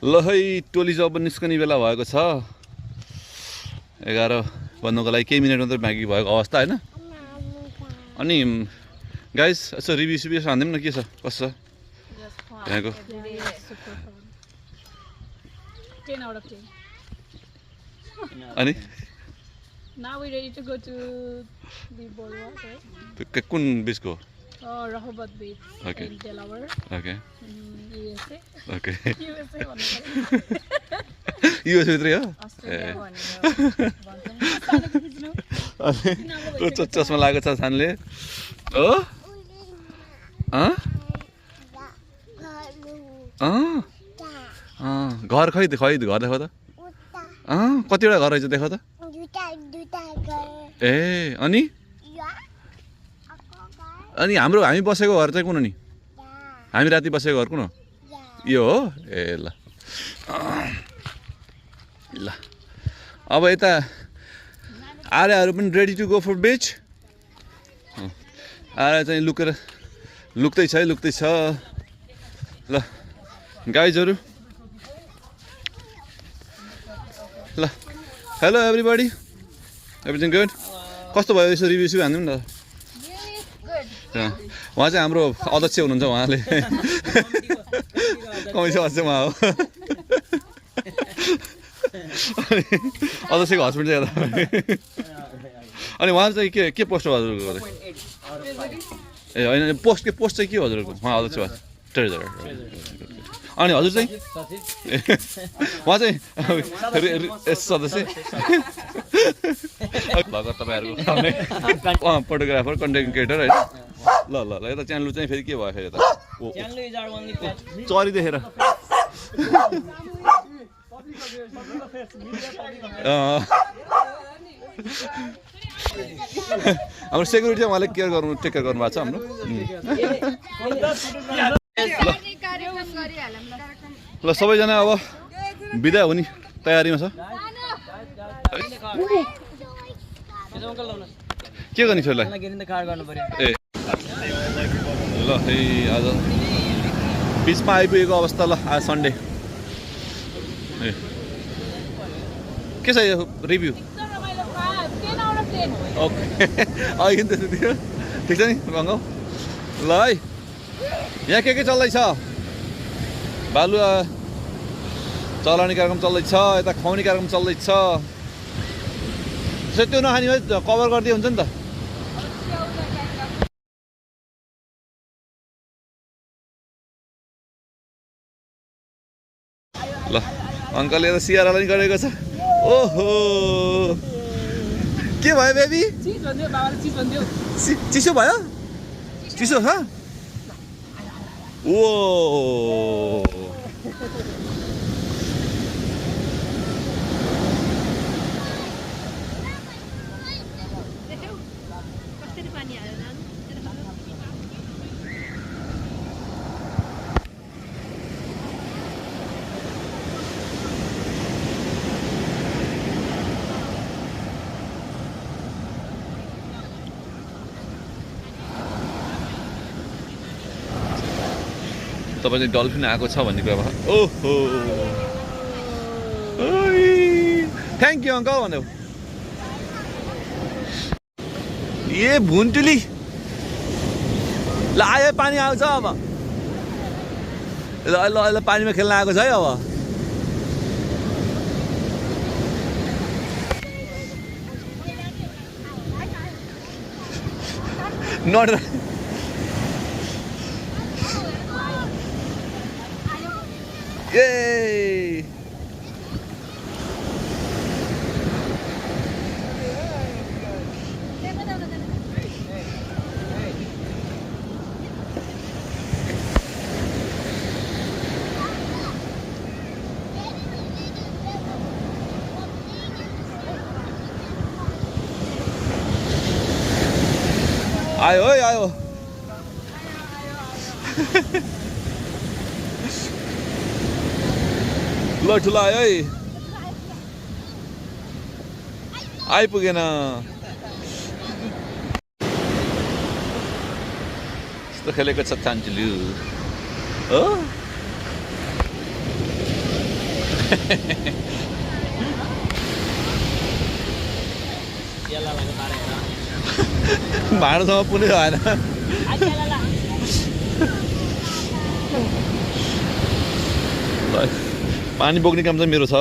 ल है टोली जब निस्कने बेला भएको छ 11 बन्नको लागि केही मिनेट मात्रै बाँकी भएको अवस्था हैन अनि गाइस यसो रिभ्यू सिभ्यू हान्दिम न के छ कसो छ यहाँको 10 out of 10. अनि Now we're ready to go to the boardwalk, right? कुन बिचको Rehoboth Beach Okay. in Delaware, okay USA. Okay USA US भित्रै हो अनि चस्मा लागेको छ छानले हो घर खै त घर देखो त कतिवटा घर रहेछ देखो त ए अनि अनि हामी बसेको घर चाहिँ कुन नि हामी राति बसेको घर कुन हो यो हो ए ल ल अब यता आर्यहरू पनि रेडी टु गो फर बिच आर्य चाहिँ लुक्दैछ ल गाइजहरू ल हेलो एभ्रीबडी एभ्रिथिङ गुड कस्तो भयो यसो रिभ्यू सिभ्यू हान्दिउँ न त उहाँ चाहिँ हाम्रो अध्यक्ष हुनुहुन्छ उहाँले कमिटी अध्यक्ष उहाँ हो अध्यक्षको हस्बेन्ड चाहिँ यता अनि उहाँ चाहिँ के पोस्ट हो हजुरको ए होइन पोस्ट चाहिँ के हो हजुरको उहाँ अध्यक्ष भयो ट्रेजर अनि हजुर चाहिँ उहाँ चाहिँ सदस्य भर्खर तपाईँहरूको फोटोग्राफर कन्टेन्ट क्रिएटर होइन ल ल ल यता च्यानलु चाहिँ फेरि के भयो फेरि यता चरी देखेर हाम्रो सेक्युरिटी चाहिँ उहाँले टेक केयर गर्नुभएको छ हाम्रो ल सबैजना अब बिदा हुने तयारीमा छ के गर्ने छोरीलाई ए ल है आज बिचमा आइपुगेको अवस्था ल आज सन्डे ए के छ यो रिभ्यू 10 out of 10. ओके अहिले त्यस्तो थियो ठिक छ नि भङ्गौ ल है यहाँ के चल्दैछ बालुवा चलाउने कार्यक्रम चल्दैछ यता खुवाउने कार्यक्रम चल्दैछ त्यसो त्यो नखाने है कभर गरिदिए हुन्छ नि त ल अङ्कलले त सियारालाई गरेको छ ओहो के भयो बेबी चिसो भयो चिसो छ ओ तपाईँ चाहिँ डल्फिन आएको छ भन्ने कुरा भयो ओहो थ्याङ्क यू अङ्कल भन्यो ए भुन्टुली ल आयो पानी आउँछ अब ल ल पानीमा खेल्न आएको छ है अब नट Yay! आयो है आयो ल ठुलो आयो है आइपुगेन यस्तो खेलेको छ चान्चुलु हो भाँडोसँग पुरै भएन पानी बोक्ने काम चाहिँ मेरो छ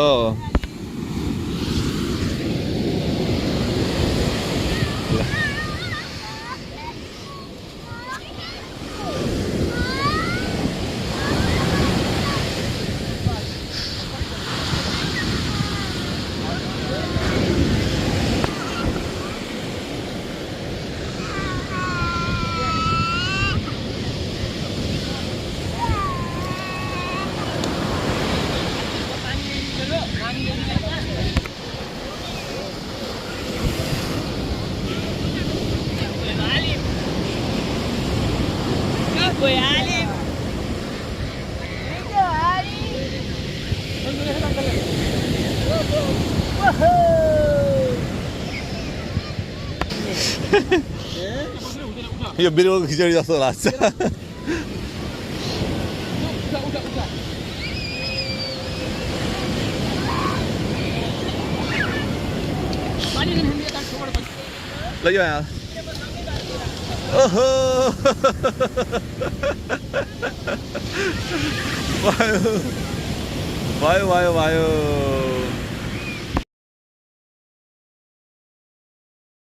यो बिरुवाको खिचडी जस्तो लाग्छ ल यो यहाँ ओहो भयो भयो भयो भयो